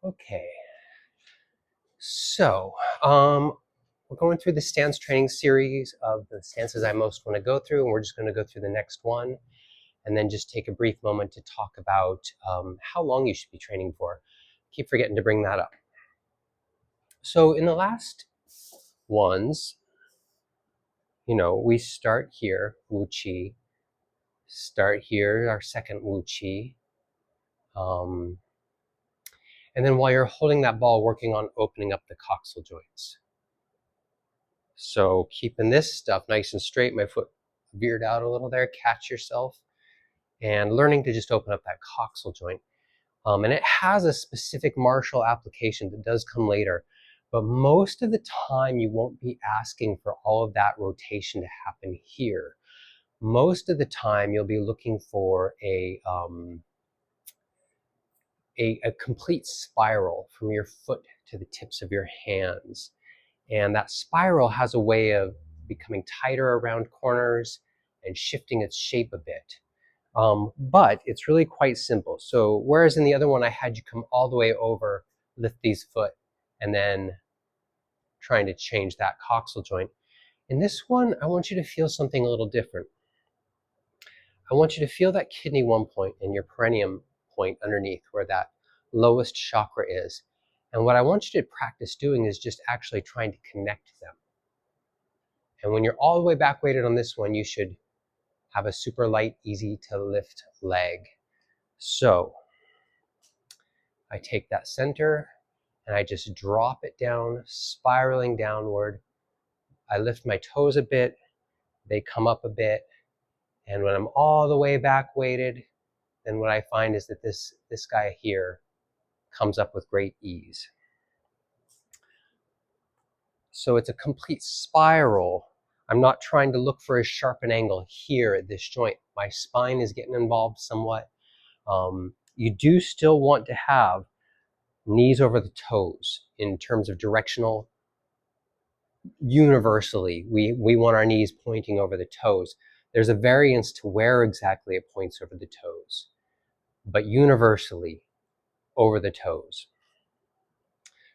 Okay, so we're going through the stance training series of the stances I most want to go through, and we're just going to go through the next one and then just take a brief moment to talk about how long you should be training for. Keep forgetting to bring that up. So in the last ones, we start here, Wu Qi, start here, our second Wu Qi. And then while you're holding that ball, working on opening up the coxal joints. So keeping this stuff nice and straight, my foot veered out a little there, catch yourself, and learning to just open up that coxal joint. And it has a specific martial application that does come later, but most of the time you won't be asking for all of that rotation to happen here. Most of the time you'll be looking for a complete spiral from your foot to the tips of your hands. And that spiral has a way of becoming tighter around corners and shifting its shape a bit. But it's really quite simple. So whereas in the other one I had you come all the way over, lift these foot, and then trying to change that coxal joint. In this one, I want you to feel something a little different. I want you to feel that kidney 1 point and your perineum point underneath where that lowest chakra is. And what I want you to practice doing is just actually trying to connect them. And when you're all the way back weighted on this one, you should have a super light, easy to lift leg. So I take that center and I just drop it down, spiraling downward. I lift my toes a bit, they come up a bit. And when I'm all the way back weighted, then what I find is that this guy here comes up with great ease. So it's a complete spiral. I'm not trying to look for a sharp an angle here at this joint. My spine is getting involved somewhat. You do still want to have knees over the toes in terms of directional. Universally, we want our knees pointing over the toes. There's a variance to where exactly it points over the toes, but universally over the toes.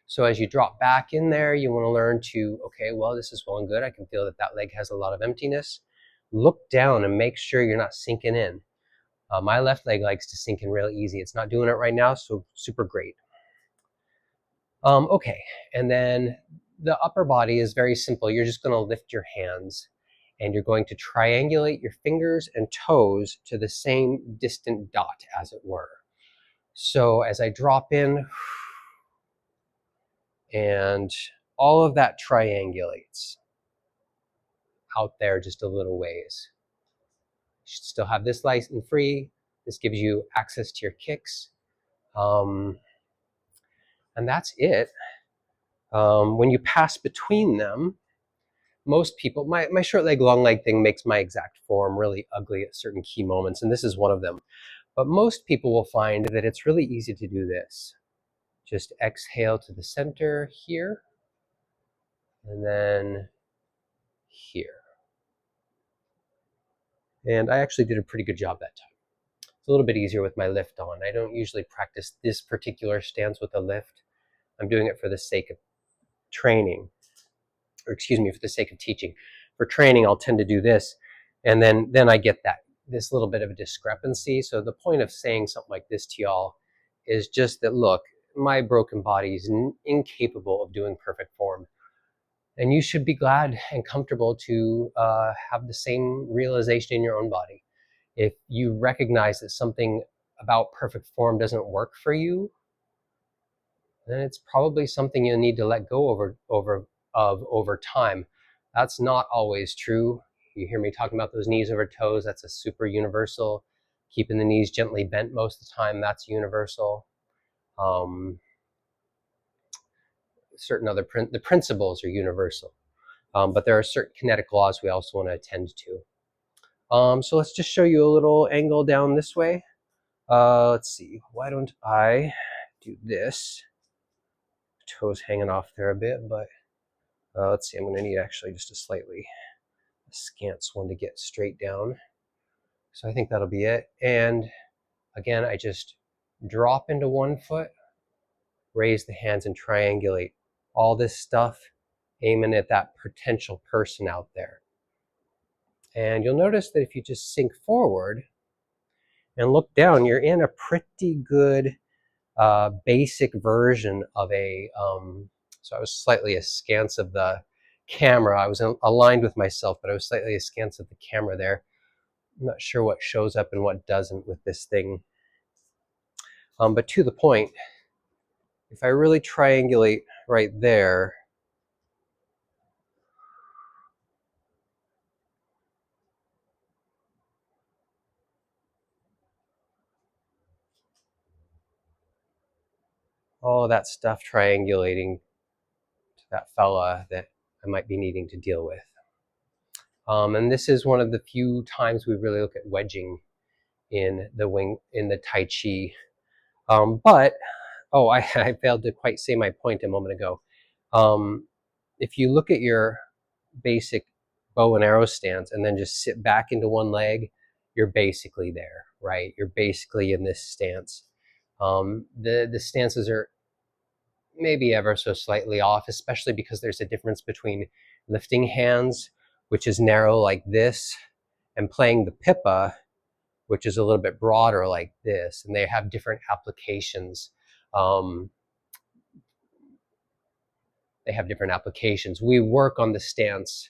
So as you drop back in there, you want to learn to, okay, well, this is well and good. I can feel that that leg has a lot of emptiness. Look down and make sure you're not sinking in. My left leg likes to sink in real easy. It's not doing it right now, so super great. Okay, and then the upper body is very simple. You're just going to lift your hands and you're going to triangulate your fingers and toes to the same distant dot, as it were. So as I drop in, and all of that triangulates out there just a little ways. You should still have this light and free. This gives you access to your kicks. And that's it. When you pass between them, most people, my short leg, long leg thing makes my exact form really ugly at certain key moments, and this is one of them. But most people will find that it's really easy to do this. Just exhale to the center here, and then here. And I actually did a pretty good job that time. It's a little bit easier with my lift on. I don't usually practice this particular stance with a lift. I'm doing it for the sake of training, or excuse me, for the sake of teaching. For training, I'll tend to do this, and then I get this little bit of a discrepancy. So the point of saying something like this to y'all is just that, look, my broken body is incapable of doing perfect form. And you should be glad and comfortable to have the same realization in your own body. If you recognize that something about perfect form doesn't work for you, then it's probably something you'll need to let go over time. That's not always true. You hear me talking about those knees over toes, that's a super universal. Keeping the knees gently bent most of the time, that's universal. Certain other the principles are universal, but there are certain kinetic laws we also want to attend to. So let's just show you a little angle down this way. Let's see, why don't I do this? Toes hanging off there a bit, but let's see, I'm going to need actually just a slightly askance one to get straight down. So I think that'll be it. And again, I just drop into one foot, raise the hands and triangulate. All this stuff aiming at that potential person out there. And you'll notice that if you just sink forward and look down, you're in a pretty good basic version of a, so I was slightly askance of the camera. I was aligned with myself, but I was slightly askance of the camera there. I'm not sure what shows up and what doesn't with this thing. But to the point, if I really triangulate right there, all that stuff triangulating to that fella that I might be needing to deal with. And this is one of the few times we really look at wedging in the Tai Chi. But I failed to quite say my point a moment ago. If you look at your basic bow and arrow stance and then just sit back into one leg, you're basically there, right? You're basically in this stance. The stances are maybe ever so slightly off, especially because there's a difference between lifting hands, which is narrow like this, and playing the pippa, which is a little bit broader like this, and they have different applications. We work on the stance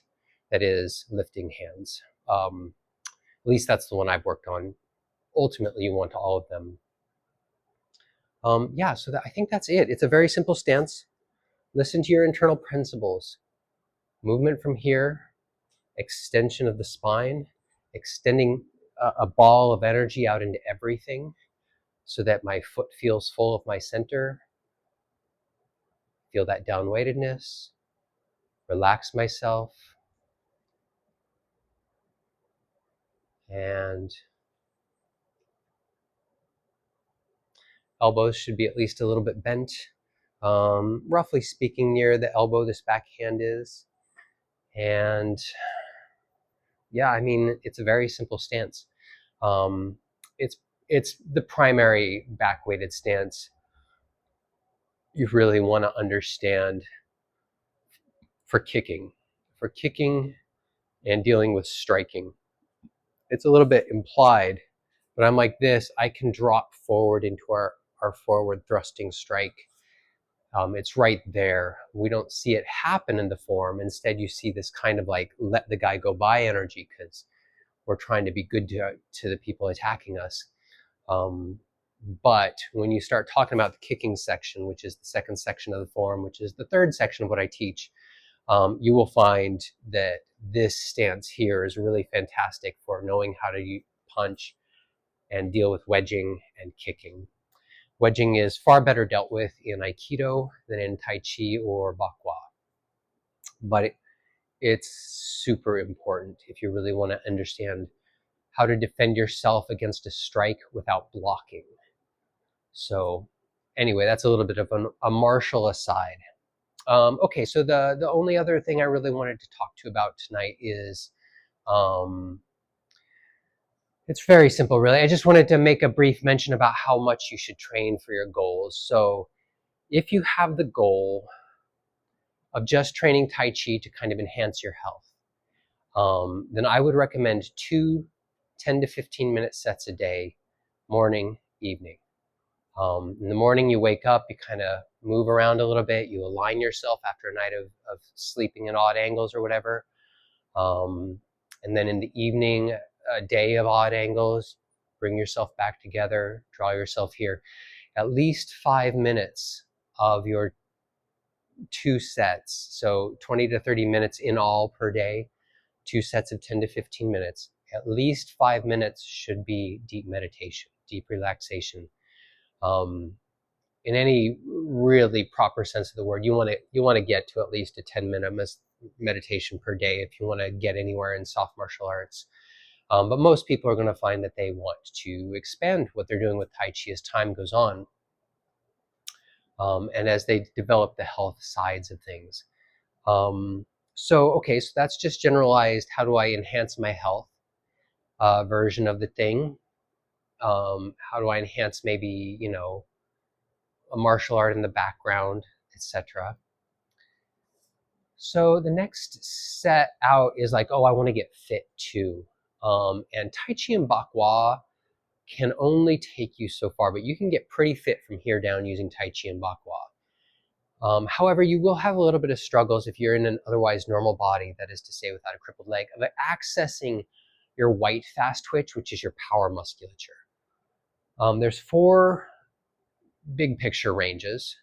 that is lifting hands. At least that's the one I've worked on. Ultimately, you want all of them. Yeah, so I think that's it. It's a very simple stance. Listen to your internal principles. Movement from here, extension of the spine, extending a ball of energy out into everything so that my foot feels full of my center. Feel that down-weightedness. Relax myself. And elbows should be at least a little bit bent. Roughly speaking, near the elbow this backhand is. And yeah, I mean, it's a very simple stance. It's the primary back-weighted stance you really want to understand for kicking and dealing with striking. It's a little bit implied, but I'm like this, I can drop forward into our forward thrusting strike. It's right there. We don't see it happen in the form. Instead, you see this kind of like let the guy go by energy because we're trying to be good to the people attacking us. But when you start talking about the kicking section, which is the second section of the form, which is the third section of what I teach, you will find that this stance here is really fantastic for knowing how to punch and deal with wedging and kicking. Wedging is far better dealt with in Aikido than in Tai Chi or Bakwa. But it's super important if you really want to understand how to defend yourself against a strike without blocking. So anyway, that's a little bit of a martial aside. Okay, so the only other thing I really wanted to talk to you about tonight is, it's very simple, really. I just wanted to make a brief mention about how much you should train for your goals. So if you have the goal of just training Tai Chi to kind of enhance your health, then I would recommend 2 10 to 15 minute sets a day, morning, evening. In the morning, you wake up, you kind of move around a little bit, you align yourself after a night of sleeping in odd angles or whatever. And then in the evening, a day of odd angles, bring yourself back together, draw yourself here. At least 5 minutes of your 2 sets, so 20 to 30 minutes in all per day, 2 sets of 10 to 15 minutes. At least 5 minutes should be deep meditation, deep relaxation. In any really proper sense of the word, you want to get to at least a 10-minute meditation per day if you want to get anywhere in soft martial arts. But most people are going to find that they want to expand what they're doing with Tai Chi as time goes on, and as they develop the health sides of things. So that's just generalized. How do I enhance my health version of the thing? How do I enhance maybe a martial art in the background, etc. So the next set out is like, oh, I want to get fit too. And Tai Chi and Bakwa can only take you so far, but you can get pretty fit from here down using Tai Chi and Bakwa. However, you will have a little bit of struggles if you're in an otherwise normal body, that is to say without a crippled leg, of accessing your white fast twitch, which is your power musculature. There's 4 big picture ranges.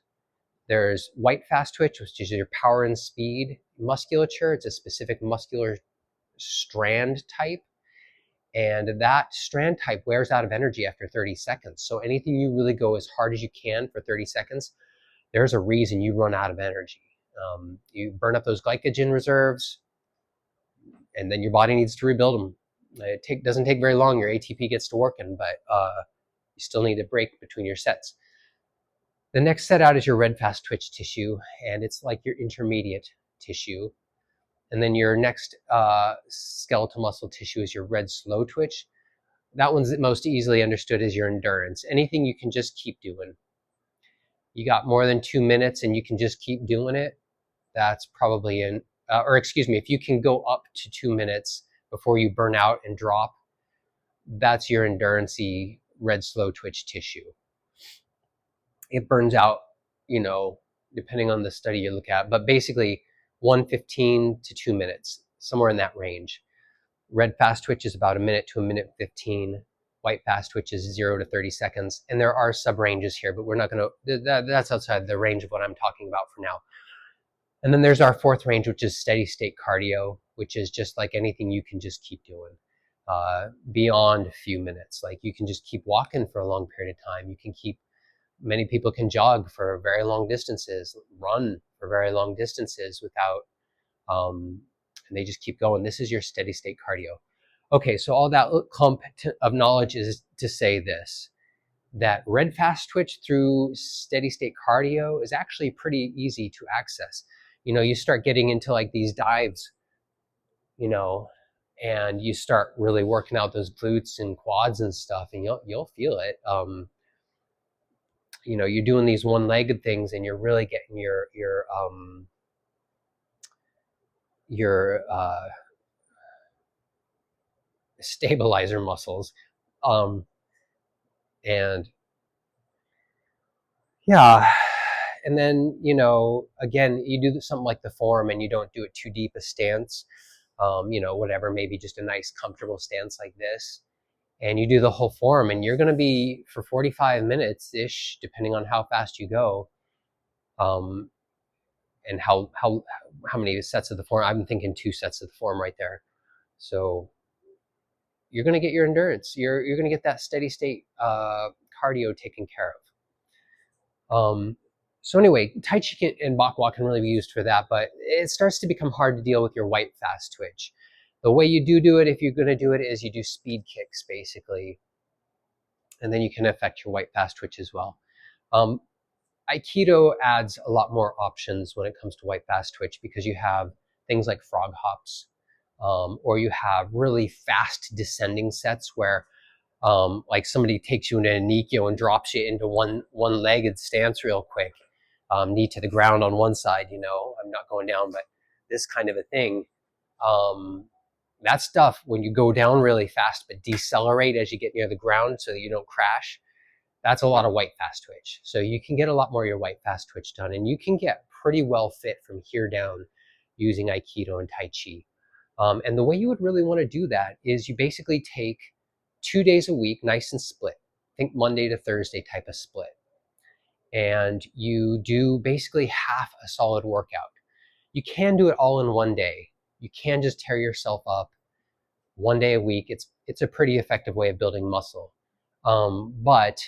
There's white fast twitch, which is your power and speed musculature. It's a specific muscular strand type. And that strand type wears out of energy after 30 seconds. So anything you really go as hard as you can for 30 seconds, there's a reason you run out of energy. You burn up those glycogen reserves, and then your body needs to rebuild them. It doesn't take very long. Your ATP gets to working, but you still need a break between your sets. The next set out is your red fast twitch tissue, and it's like your intermediate tissue. And then your next skeletal muscle tissue is your red slow twitch. That one's most easily understood as your endurance. Anything you can just keep doing. You got more than 2 minutes and you can just keep doing it, that's probably if you can go up to 2 minutes before you burn out and drop, that's your endurance-y red slow twitch tissue. It burns out, depending on the study you look at, but basically 1:15 to 2 minutes, somewhere in that range. Red fast twitch is about 1 minute to 1:15. White fast twitch is 0 to 30 seconds. And there are sub ranges here, but we're not going to, that's outside the range of what I'm talking about for now. And then there's our 4th range, which is steady state cardio, which is just like anything you can just keep doing beyond a few minutes. Like you can just keep walking for a long period of time. Many people can jog for very long distances, run for very long distances without, and they just keep going. This is your steady state cardio. Okay, so all that clump of knowledge is to say this, that red fast twitch through steady state cardio is actually pretty easy to access. You start getting into like these dives, and you start really working out those glutes and quads and stuff, and you'll feel it. You're doing these one-legged things and you're really getting your stabilizer muscles. And yeah, and then, again, you do something like the form and you don't do it too deep a stance, whatever, maybe just a nice comfortable stance like this. And you do the whole form and you're going to be for 45 minutes-ish, depending on how fast you go. And how many sets of the form. I'm thinking 2 sets of the form right there. So you're going to get your endurance. You're going to get that steady state cardio taken care of. So anyway, Tai Chi and Bakwa can really be used for that, but it starts to become hard to deal with your white fast twitch. The way you do it, if you're going to do it, is you do speed kicks, basically. And then you can affect your white fast twitch as well. Aikido adds a lot more options when it comes to white fast twitch, because you have things like frog hops, or you have really fast descending sets where like somebody takes you into a Nikyo and drops you into one-legged stance real quick, knee to the ground on one side, I'm not going down, but this kind of a thing. That stuff, when you go down really fast but decelerate as you get near the ground so that you don't crash, that's a lot of white fast twitch. So you can get a lot more of your white fast twitch done, and you can get pretty well fit from here down using Aikido and Tai Chi. And the way you would really want to do that is you basically take 2 days a week, nice and split. Think Monday to Thursday type of split. And you do basically half a solid workout. You can do it all in one day. You can just tear yourself up 1 day a week. It's a pretty effective way of building muscle. But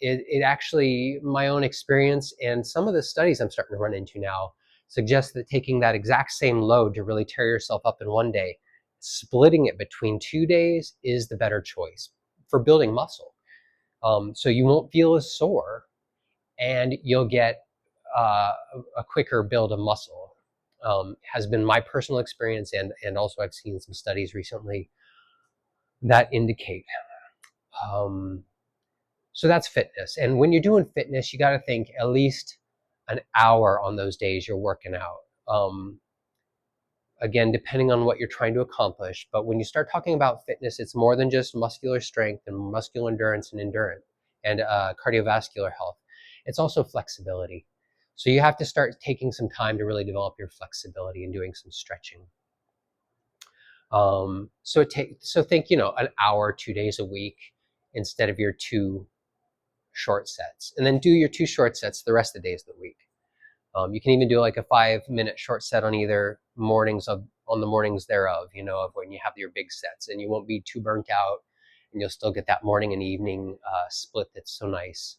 it actually, my own experience and some of the studies I'm starting to run into now, suggests that taking that exact same load to really tear yourself up in 1 day, splitting it between 2 days is the better choice for building muscle. So you won't feel as sore, and you'll get a quicker build of muscle. Has been my personal experience, and also I've seen some studies recently that indicate. So that's fitness. And when you're doing fitness, you got to think at least an hour on those days you're working out. Again, depending on what you're trying to accomplish. But when you start talking about fitness, it's more than just muscular strength and muscular endurance and cardiovascular health. It's also flexibility. So you have to start taking some time to really develop your flexibility and doing some stretching. So think, an hour, 2 days a week instead of your two short sets, and then do your two short sets the rest of the days of the week. You can even do like a 5-minute short set on either on the mornings thereof, of when you have your big sets, and you won't be too burnt out, and you'll still get that morning and evening split that's so nice.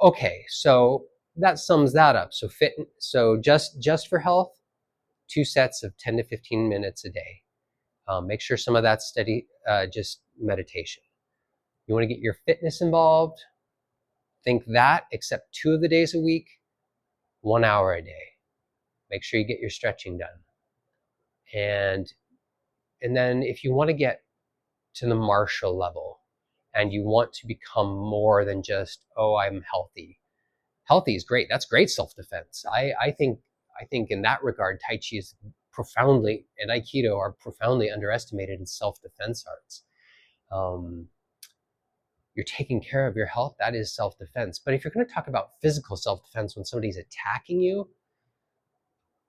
Okay, so that sums that up. So just for health, 2 sets of 10 to 15 minutes a day. Make sure some of that's steady, just meditation. You want to get your fitness involved, think that, except 2 of the days a week, 1 hour a day. Make sure you get your stretching done. And then if you want to get to the martial level and you want to become more than just, oh, I'm healthy. Healthy is great. That's great self-defense. I think in that regard, Tai Chi is profoundly, and Aikido are profoundly underestimated in self-defense arts. You're taking care of your health, that is self-defense. But if you're going to talk about physical self-defense when somebody's attacking you,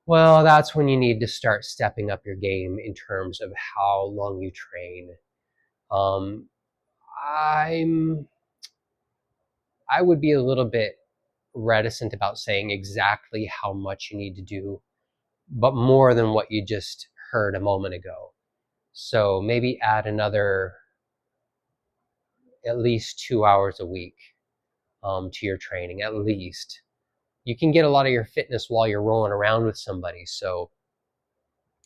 well, that's when you need to start stepping up your game in terms of how long you train. I would be a little bit reticent about saying exactly how much you need to do, but more than what you just heard a moment ago. So maybe add another at least 2 hours a week to your training, at least. You can get a lot of your fitness while you're rolling around with somebody. So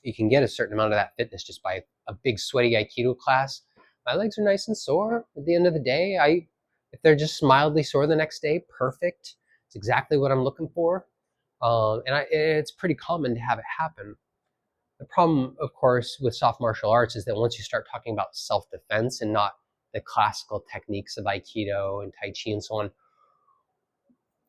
you can get a certain amount of that fitness just by a big sweaty Aikido class. My legs are nice and sore at the end of the day. If they're just mildly sore the next day, perfect. It's exactly what I'm looking for. It's pretty common to have it happen. The problem, of course, with soft martial arts is that once you start talking about self-defense and not the classical techniques of Aikido and Tai Chi and so on,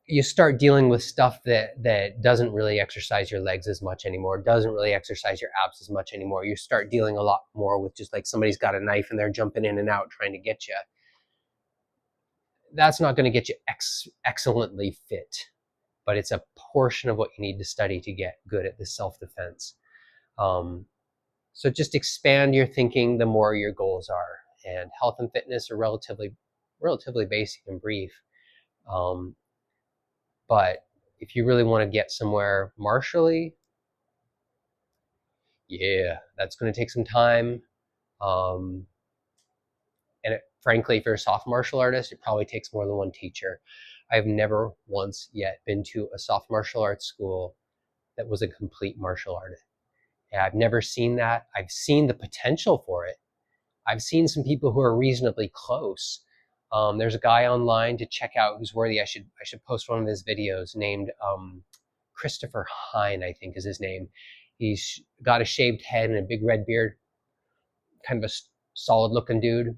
you start dealing with stuff that doesn't really exercise your legs as much anymore, doesn't really exercise your abs as much anymore. You start dealing a lot more with just like somebody's got a knife and they're jumping in and out trying to get you. That's not going to get you excellently fit, but it's a portion of what you need to study to get good at the self-defense. So just expand your thinking the more your goals are. And health and fitness are relatively basic and brief. But if you really want to get somewhere martially, yeah, that's going to take some time. Frankly, if you're a soft martial artist, it probably takes more than one teacher. I've never once yet been to a soft martial arts school that was a complete martial artist. And I've never seen that. I've seen the potential for it. I've seen some people who are reasonably close. There's a guy online to check out who's worthy. I should post one of his videos named Christopher Hine, I think is his name. He's got a shaved head and a big red beard, kind of a solid looking dude.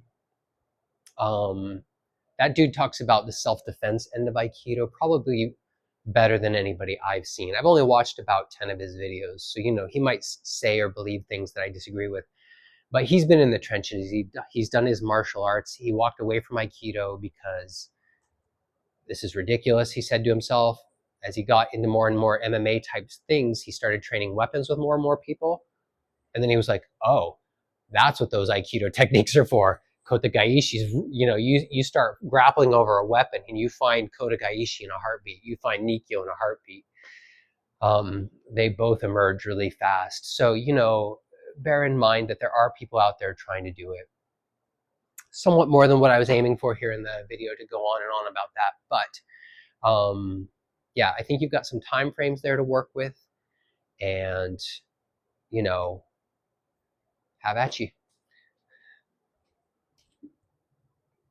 That dude talks about the self-defense end of Aikido probably better than anybody I've seen. I've only watched about 10 of his videos, so he might say or believe things that I disagree with. But he's been in the trenches. He's done his martial arts. He walked away from Aikido because this is ridiculous, he said to himself. As he got into more and more MMA type things, he started training weapons with more and more people. And then he was like, oh, that's what those Aikido techniques are for. Kota Gaishi's, you start grappling over a weapon and you find Kota Gaishi in a heartbeat. You find Nikkyo in a heartbeat. They both emerge really fast. So, bear in mind that there are people out there trying to do it. Somewhat more than what I was aiming for here in the video to go on and on about that. But yeah, I think you've got some time frames there to work with, and have at you.